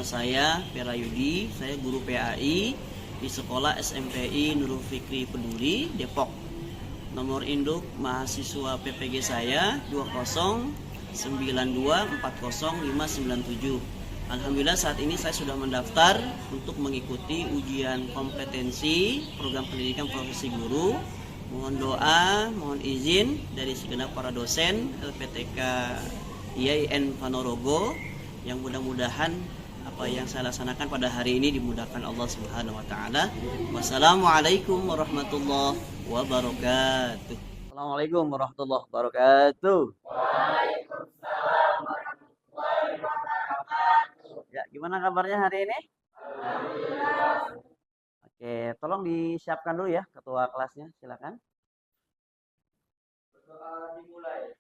saya Perayudi, saya guru PAI di Sekolah SMPI Nurul Fikri Peduli, Depok. Nomor induk mahasiswa PPG saya 209240597. Alhamdulillah saat ini saya sudah mendaftar untuk mengikuti ujian kompetensi program pendidikan profesi guru. Mohon doa, mohon izin dari segenap para dosen LPTK IAIN Ponorogo yang mudah-mudahan apa yang saya laksanakan pada hari ini dimudahkan Allah Subhanahu wa taala. Wassalamualaikum warahmatullahi wabarakatuh. Assalamualaikum warahmatullahi wabarakatuh. Waalaikumsalam warahmatullahi wabarakatuh. Ya, gimana kabarnya hari ini? Alhamdulillah. Oke, tolong disiapkan dulu ya ketua kelasnya, silakan. Berdoa dimulai.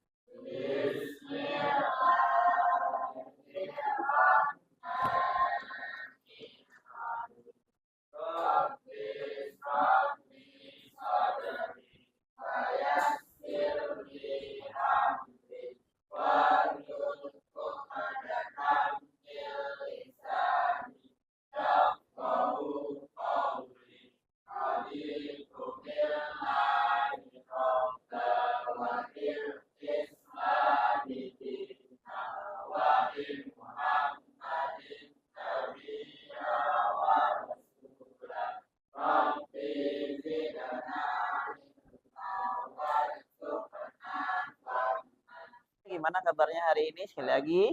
Gimana kabarnya hari ini? Sekali lagi,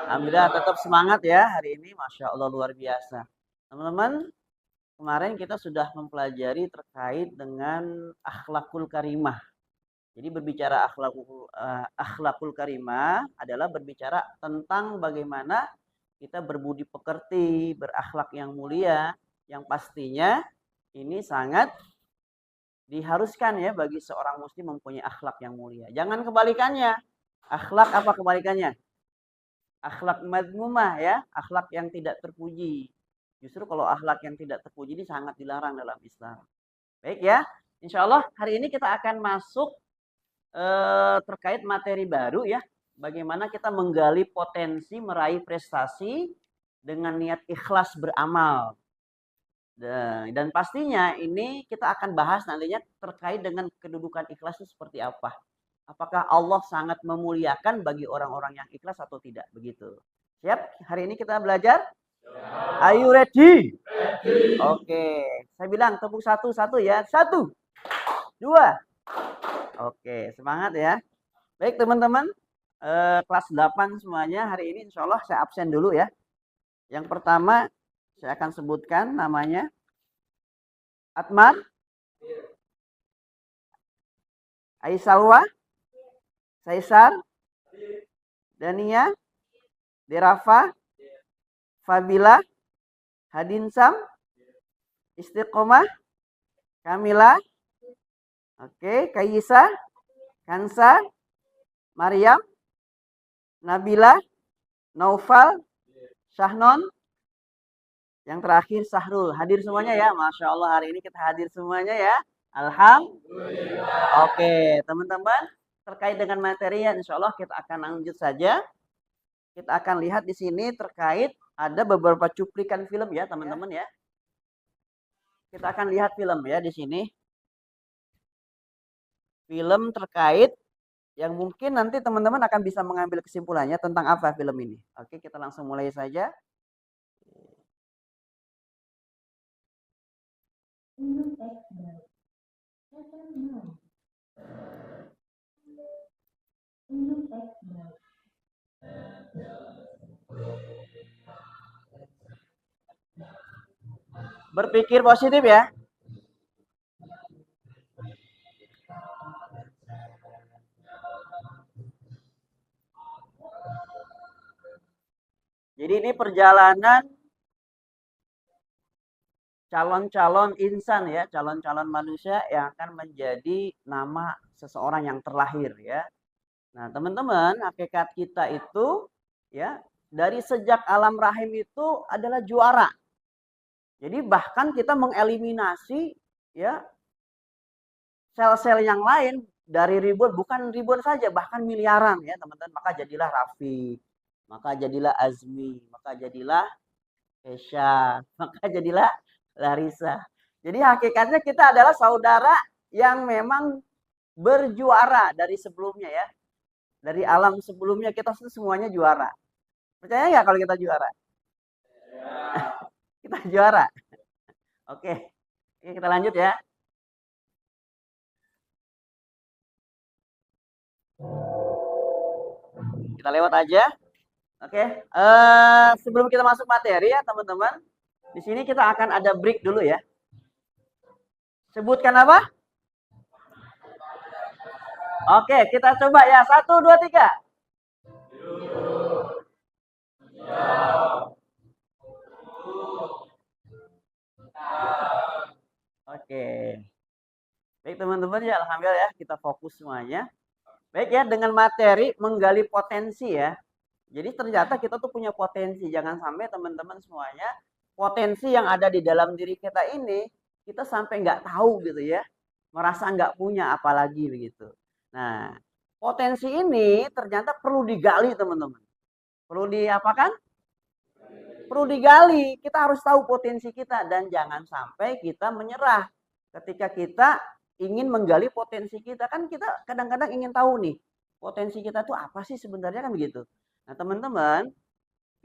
alhamdulillah tetap semangat ya hari ini, masya Allah luar biasa. Teman-teman, kemarin kita sudah mempelajari terkait dengan akhlakul karimah. Jadi berbicara akhlakul karimah adalah berbicara tentang bagaimana kita berbudi pekerti, berakhlak yang mulia, yang pastinya ini sangat diharuskan ya bagi seorang muslim mempunyai akhlak yang mulia. Jangan kebalikannya. Akhlak apa kebalikannya? Akhlak madmumah ya, akhlak yang tidak terpuji. Justru kalau akhlak yang tidak terpuji ini sangat dilarang dalam Islam. Baik ya, insya Allah hari ini kita akan masuk terkait materi baru ya. Bagaimana kita menggali potensi meraih prestasi dengan niat ikhlas beramal. Dan pastinya ini kita akan bahas nantinya terkait dengan kedudukan ikhlas itu seperti apa. Apakah Allah sangat memuliakan bagi orang-orang yang ikhlas atau tidak? Begitu. Siap? Hari ini kita belajar? Ya. Are you ready? Ready. Oke. Saya bilang tepuk satu-satu ya. 1, 2. Oke, semangat ya. Baik teman-teman. Kelas 8 semuanya. Hari ini insya Allah saya absen dulu ya. Yang pertama saya akan sebutkan namanya. Atman. Aisalwa. Saisar, Dania, Derafa, Fabila, Hadinsam, Istiqomah, Kamila, oke, Kayisa, Kansa, Maryam, Nabila, Naufal, Syahnon, yang terakhir Sahrul. Hadir semuanya ya, Masya Allah hari ini kita hadir semuanya ya. Alhamdulillah. Oke, teman-teman. Terkait dengan materinya, insya Allah kita akan lanjut saja. Kita akan lihat di sini terkait ada beberapa cuplikan film ya teman-teman ya. Kita akan lihat film ya di sini. Film terkait yang mungkin nanti teman-teman akan bisa mengambil kesimpulannya tentang apa film ini. Oke, kita langsung mulai saja. Berpikir positif ya. Jadi ini perjalanan calon-calon insan ya, calon-calon manusia yang akan menjadi nama seseorang yang terlahir ya. Nah, teman-teman, hakikat kita itu ya, dari sejak alam rahim itu adalah juara. Jadi bahkan kita mengeliminasi ya sel-sel yang lain dari ribuan, bukan ribuan saja, bahkan miliaran ya, teman-teman. Maka jadilah Rafi, maka jadilah Azmi, maka jadilah Kesha. Maka jadilah Larissa. Jadi hakikatnya kita adalah saudara yang memang berjuara dari sebelumnya ya. Dari alam sebelumnya kita semuanya juara. Percaya nggak kalau kita juara? Kita juara. Oke. Oke, kita lanjut ya. Kita lewat aja. Oke. Sebelum kita masuk materi ya teman-teman. Di sini kita akan ada break dulu ya. Sebutkan apa? Oke, kita coba ya. 1, 2, 3. Oke. Baik teman-teman ya, alhamdulillah ya kita fokus semuanya. Baik ya, dengan materi menggali potensi ya. Jadi ternyata kita tuh punya potensi. Jangan sampai teman-teman semuanya potensi yang ada di dalam diri kita ini kita sampai nggak tahu gitu ya. Merasa nggak punya apalagi begitu. Nah, potensi ini ternyata perlu digali teman-teman. Perlu diapakan? Perlu digali. Kita harus tahu potensi kita dan jangan sampai kita menyerah ketika kita ingin menggali potensi kita. Kan kita kadang-kadang ingin tahu nih, potensi kita tuh apa sih sebenarnya kan begitu. Nah, teman-teman,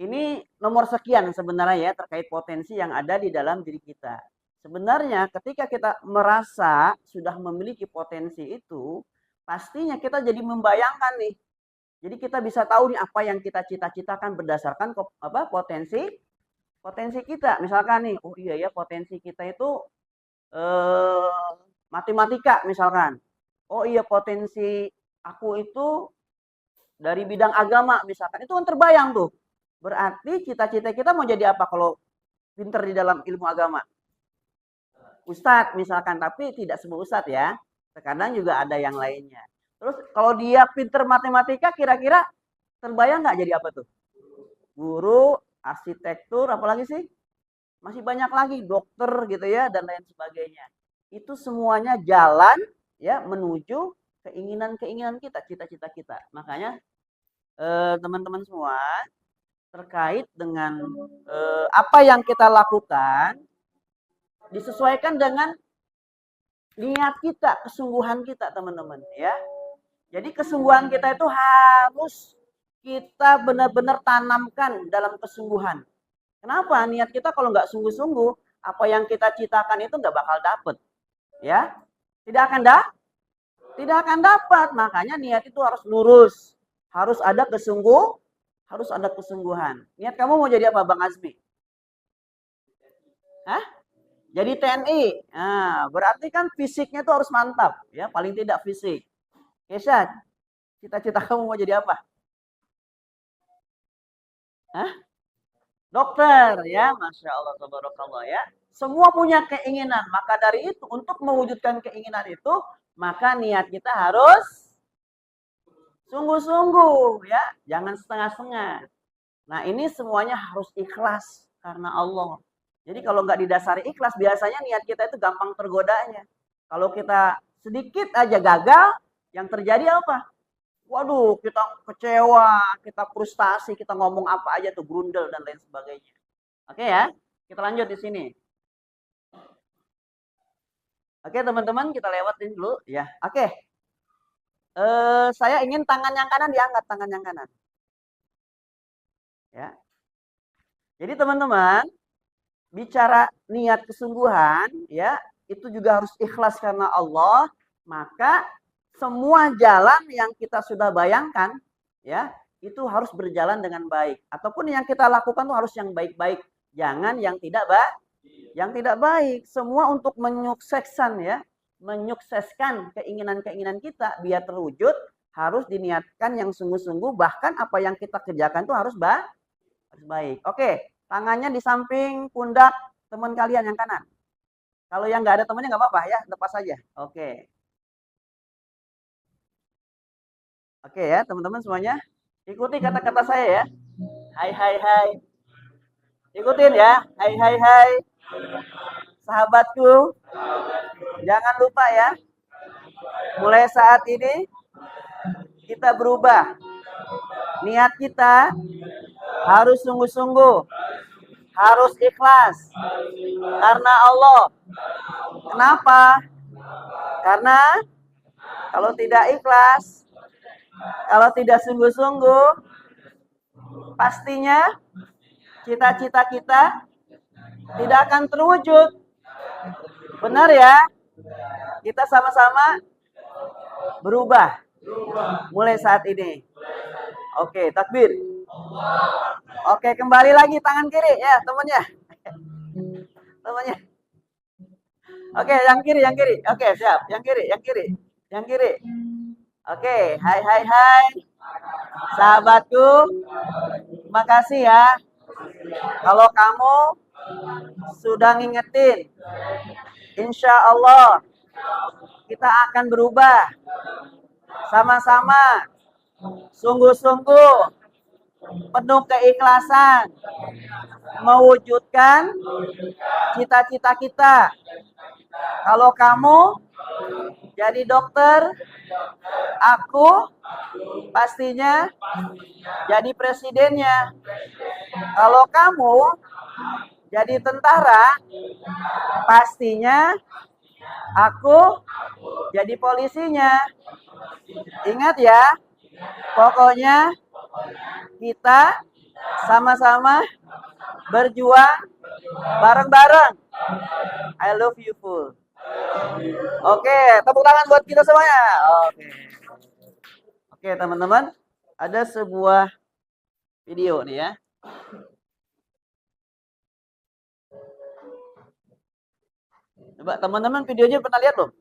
ini nomor sekian sebenarnya ya terkait potensi yang ada di dalam diri kita. Sebenarnya ketika kita merasa sudah memiliki potensi itu, pastinya kita jadi membayangkan nih. Jadi kita bisa tahu nih apa yang kita cita-citakan berdasarkan potensi kita. Misalkan nih, oh iya ya potensi kita itu matematika misalkan. Oh iya potensi aku itu dari bidang agama misalkan. Itu kan terbayang tuh. Berarti cita-cita kita mau jadi apa kalau pinter di dalam ilmu agama? Ustadz misalkan, tapi tidak semua ustadz ya. Terkadang juga ada yang lainnya. Terus kalau dia pinter matematika kira-kira terbayang nggak jadi apa tuh? Guru, arsitektur, apalagi sih? Masih banyak lagi, dokter gitu ya, dan lain sebagainya. Itu semuanya jalan ya menuju keinginan-keinginan kita, cita-cita kita. Makanya teman-teman semua terkait dengan apa yang kita lakukan disesuaikan dengan niat kita, kesungguhan kita teman-teman ya. Jadi kesungguhan kita itu harus kita benar-benar tanamkan dalam kesungguhan. Kenapa? Niat kita kalau nggak sungguh-sungguh, apa yang kita citakan itu nggak bakal dapet. Ya, tidak akan dapat. Makanya niat itu harus lurus, harus ada kesungguhan. Niat kamu mau jadi apa, Bang Azmi? Hah? Jadi TNI. Nah, berarti kan fisiknya itu harus mantap, ya, paling tidak fisik. Kesha, cita-cita kamu mau jadi apa? Hah? Dokter, ya, Masya Allah, tabarakallah ya. Semua punya keinginan, maka dari itu untuk mewujudkan keinginan itu, maka niat kita harus sungguh-sungguh, ya, jangan setengah-setengah. Nah, ini semuanya harus ikhlas karena Allah. Jadi kalau nggak didasari ikhlas, biasanya niat kita itu gampang tergodanya. Kalau kita sedikit aja gagal, yang terjadi apa? Waduh, kita kecewa, kita frustasi, kita ngomong apa aja tuh, grundel dan lain sebagainya. Oke ya, kita lanjut di sini. Oke teman-teman, kita lewatin dulu ya. Oke, saya ingin tangan yang kanan diangkat, tangan yang kanan. Ya. Jadi teman-teman, bicara niat kesungguhan, ya itu juga harus ikhlas karena Allah. Maka semua jalan yang kita sudah bayangkan, ya itu harus berjalan dengan baik. Ataupun yang kita lakukan itu harus yang baik-baik, jangan yang tidak baik. Semua untuk menyukseskan ya, menyukseskan keinginan-keinginan kita biar terwujud harus diniatkan yang sungguh-sungguh. Bahkan apa yang kita kerjakan itu harus baik. Oke, tangannya di samping pundak teman kalian yang kanan. Kalau yang nggak ada temannya nggak apa-apa ya, lepas saja. Oke. Oke ya, teman-teman semuanya. Ikuti kata-kata saya ya. Hai, hai, hai. Ikutin ya. Hai, hai, hai. Sahabatku. Jangan lupa ya. Mulai saat ini kita berubah. Niat kita harus sungguh-sungguh. Harus ikhlas. Karena Allah. Kenapa? Karena kalau tidak ikhlas, kalau tidak sungguh-sungguh, pastinya cita-cita kita tidak akan terwujud. Benar ya? Kita sama-sama berubah mulai saat ini. Oke, takbir. Oke, kembali lagi tangan kiri ya, temannya. Temannya. Oke, yang kiri. Oke, siap. Yang kiri. Oke, hai. Sahabatku, terima kasih ya. Kalau kamu sudah ngingetin, insya Allah kita akan berubah. Sama-sama, sungguh-sungguh, penuh keikhlasan, mewujudkan cita-cita kita. Kalau kamu jadi dokter, aku pastinya jadi presidennya. Kalau kamu jadi tentara, pastinya aku jadi polisinya. Ingat ya, pokoknya kita sama-sama berjuang bareng-bareng. I love you full. Oke, tepuk tangan buat kita semuanya. Oke, teman-teman, ada sebuah video nih ya. Coba teman-teman videonya pernah lihat belum?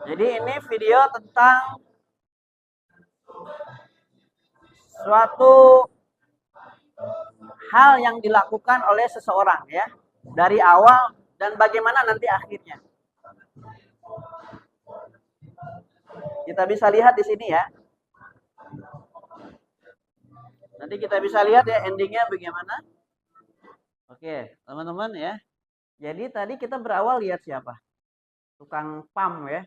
Jadi ini video tentang suatu hal yang dilakukan oleh seseorang ya, dari awal dan bagaimana nanti akhirnya. Kita bisa lihat di sini ya. Nanti kita bisa lihat ya endingnya bagaimana. Oke, teman-teman ya. Jadi tadi kita berawal lihat siapa? Tukang pam ya.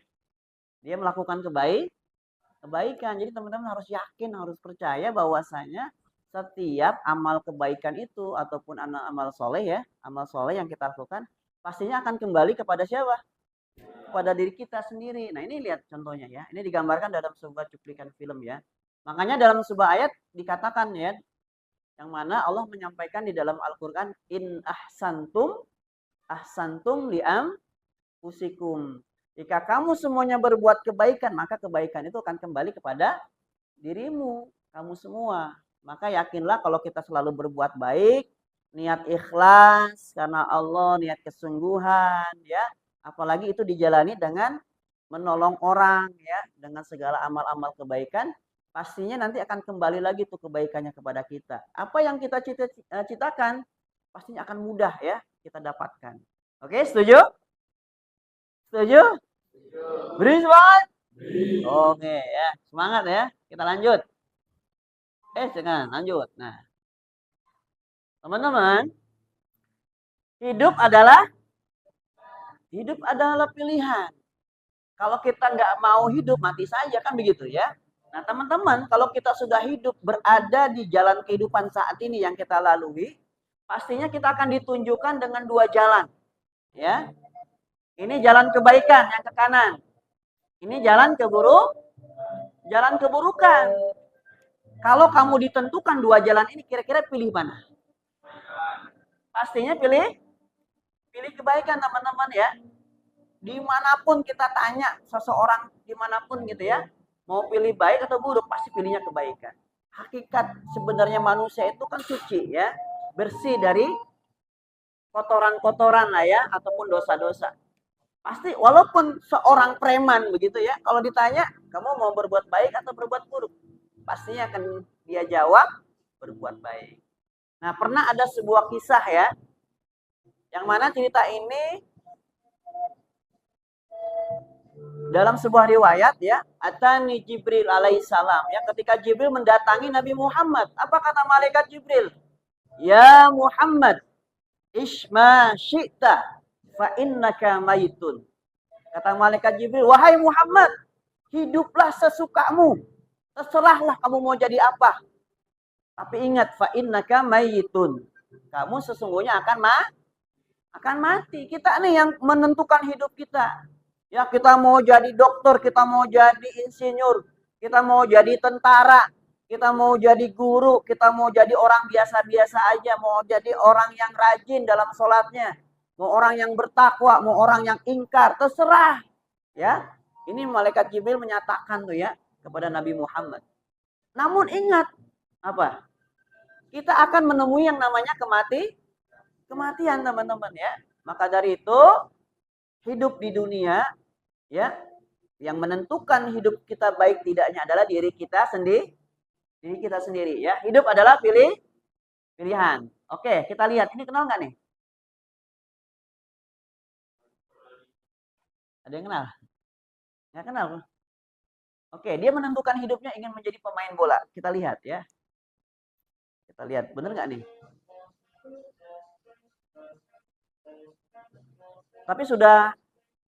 Dia melakukan kebaikan. Jadi teman-teman harus yakin, harus percaya bahwasanya setiap amal kebaikan itu ataupun amal soleh ya, amal soleh yang kita lakukan pastinya akan kembali kepada siapa? Kepada diri kita sendiri. Nah ini lihat contohnya ya. Ini digambarkan dalam sebuah cuplikan film ya. Makanya dalam sebuah ayat dikatakan ya, yang mana Allah menyampaikan di dalam Al-Quran, in ahsantum li'am usikum. Jika kamu semuanya berbuat kebaikan, maka kebaikan itu akan kembali kepada dirimu, kamu semua. Maka yakinlah kalau kita selalu berbuat baik, niat ikhlas karena Allah, niat kesungguhan ya. Apalagi itu dijalani dengan menolong orang ya, dengan segala amal-amal kebaikan, pastinya nanti akan kembali lagi tuh kebaikannya kepada kita. Apa yang kita cita-citakan pastinya akan mudah ya kita dapatkan. Oke, setuju? Setuju? Beri semangat. Oke ya, semangat ya. Kita lanjut. Jangan lanjut. Nah, teman-teman, hidup adalah pilihan. Kalau kita nggak mau hidup, mati saja kan begitu ya. Nah teman-teman, kalau kita sudah hidup berada di jalan kehidupan saat ini yang kita lalui, pastinya kita akan ditunjukkan dengan dua jalan. Ya, ini jalan kebaikan yang ke kanan. Ini jalan keburukan. Kalau kamu ditentukan dua jalan ini, kira-kira pilih mana? Pastinya pilih kebaikan teman-teman ya. Dimanapun kita tanya seseorang dimanapun gitu ya, mau pilih baik atau buruk, pasti pilihnya kebaikan. Hakikat sebenarnya manusia itu kan suci ya, bersih dari kotoran-kotoran lah ya, ataupun dosa-dosa. Pasti walaupun seorang preman begitu ya, kalau ditanya kamu mau berbuat baik atau berbuat buruk, pastinya akan dia jawab berbuat baik. Nah, pernah ada sebuah kisah ya, yang mana cerita ini dalam sebuah riwayat ya, atani Jibril alaihissalam ya, ketika Jibril mendatangi Nabi Muhammad, apa kata malaikat Jibril? Ya Muhammad, isma syi'ta fa innaka mayitun. Kata malaikat Jibril, wahai Muhammad, hiduplah sesukamu. Terserahlah kamu mau jadi apa. Tapi ingat, fa innaka mayitun. Kamu sesungguhnya akan mati. Kita nih yang menentukan hidup kita. Ya, kita mau jadi dokter, kita mau jadi insinyur, kita mau jadi tentara, kita mau jadi guru, kita mau jadi orang biasa-biasa aja, mau jadi orang yang rajin dalam sholatnya, mau orang yang bertakwa, mau orang yang ingkar, terserah. Ya, ini malaikat Jibril menyatakan tuh ya kepada Nabi Muhammad. Namun ingat apa? Kita akan menemui yang namanya kematian, teman-teman ya. Maka dari itu hidup di dunia ya, yang menentukan hidup kita baik tidaknya adalah diri kita sendiri ya. Hidup adalah pilihan. Oke, kita lihat ini, kenal nggak nih? Ada yang kenal? Nggak kenal? Oke, dia menentukan hidupnya ingin menjadi pemain bola. Kita lihat ya. Kita lihat, bener nggak nih? Tapi sudah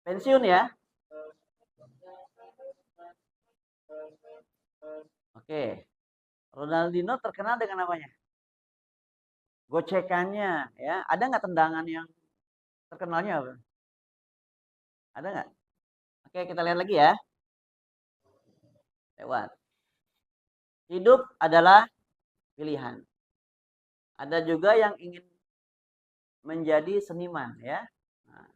pensiun ya. Oke. Ronaldinho terkenal dengan namanya. Gocekannya ya. Ada nggak tendangan yang terkenalnya apa? Ada nggak? Oke, kita lihat lagi ya. Lewat. Hidup adalah pilihan. Ada juga yang ingin menjadi seniman ya. Nah,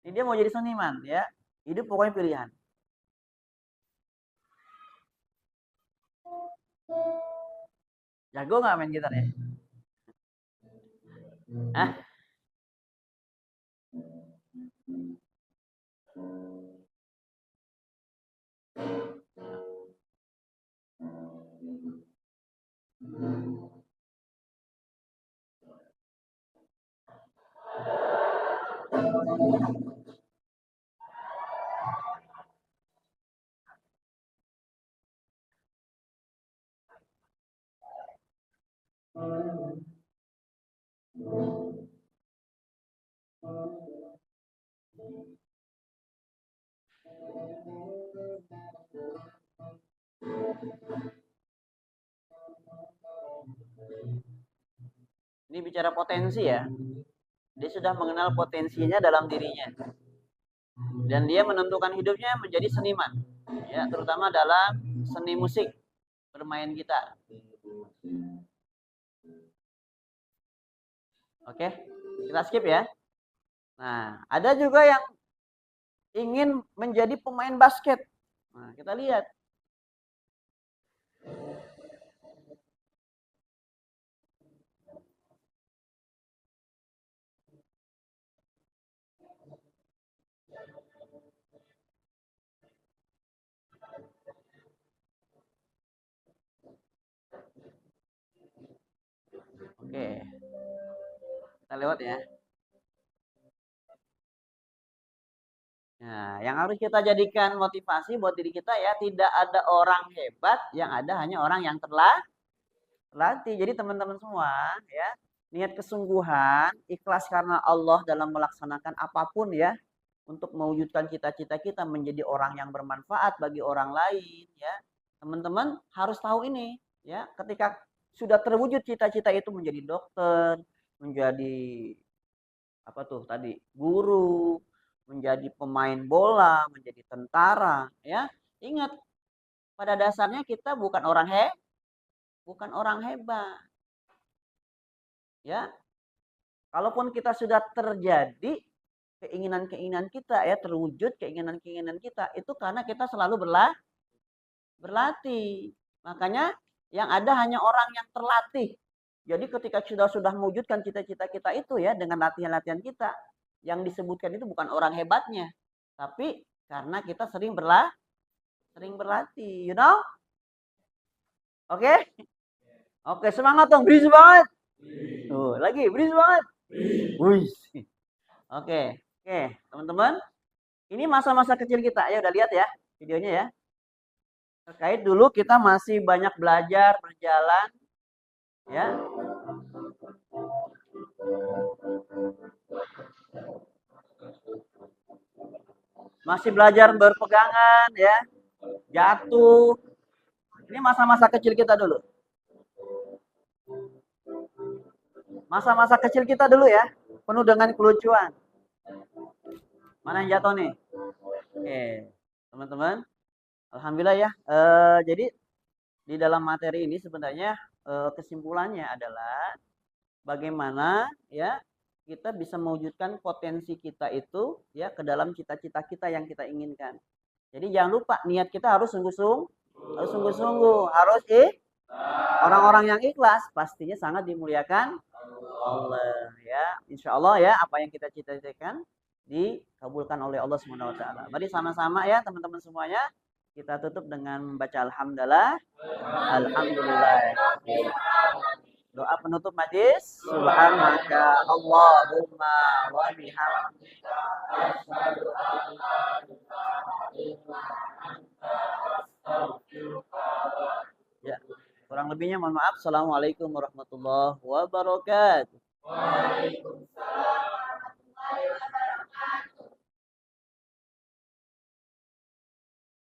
ini dia mau jadi seniman ya. Hidup pokoknya pilihan. Jago nggak main gitar ya? Hah? Ini bicara potensi ya. Dia sudah mengenal potensinya dalam dirinya. Dan dia menentukan hidupnya menjadi seniman. Ya, terutama dalam seni musik, bermain gitar. Oke, kita skip ya. Nah, ada juga yang ingin menjadi pemain basket. Nah, kita lihat. Oke, kita lewat ya. Nah, yang harus kita jadikan motivasi buat diri kita ya, tidak ada orang hebat, yang ada hanya orang yang terlatih. Jadi teman-teman semua ya, niat kesungguhan, ikhlas karena Allah dalam melaksanakan apapun ya, untuk mewujudkan cita-cita kita menjadi orang yang bermanfaat bagi orang lain ya. Teman-teman harus tahu ini ya, ketika sudah terwujud cita-cita itu menjadi dokter, menjadi apa tuh tadi, guru, menjadi pemain bola, menjadi tentara ya. Ingat, pada dasarnya kita bukan orang hebat. Ya. Kalaupun kita sudah terjadi keinginan-keinginan kita ya, terwujud keinginan-keinginan kita, itu karena kita selalu berlatih. Makanya yang ada hanya orang yang terlatih. Jadi ketika sudah mewujudkan cita-cita kita itu ya, dengan latihan-latihan kita, yang disebutkan itu bukan orang hebatnya, tapi karena kita sering Sering berlatih, you know? Oke? Oke, semangat dong, beri semangat. Tuh, lagi, beri semangat. Wih. Oke, oke, teman-teman. Ini masa-masa kecil kita. Ya udah lihat ya videonya ya. Terkait dulu kita masih banyak belajar, berjalan, ya. Masih belajar berpegangan, ya. Jatuh. Ini masa-masa kecil kita dulu. Masa-masa kecil kita dulu ya, penuh dengan kelucuan. Mana yang jatuh nih? Oke, teman-teman. Alhamdulillah ya. Jadi di dalam materi ini sebenarnya kesimpulannya adalah bagaimana ya kita bisa mewujudkan potensi kita itu ya ke dalam cita-cita kita yang kita inginkan. Jadi jangan lupa niat kita harus sungguh-sungguh, harus orang-orang yang ikhlas pastinya sangat dimuliakan Allah ya. Insya Allah ya apa yang kita cita-citakan dikabulkan oleh Allah Subhanahu wa taala. Mari sama-sama ya teman-teman semuanya kita tutup dengan membaca alhamdulillah. Alhamdulillah. Doa penutup majlis. Subhanaka Allahumma wa bihamdika asyhadu an la ilaha illa anta astaghfiruka. Ya, kurang lebihnya mohon maaf. Assalamualaikum warahmatullahi wabarakatuh. Waalaikumsalam.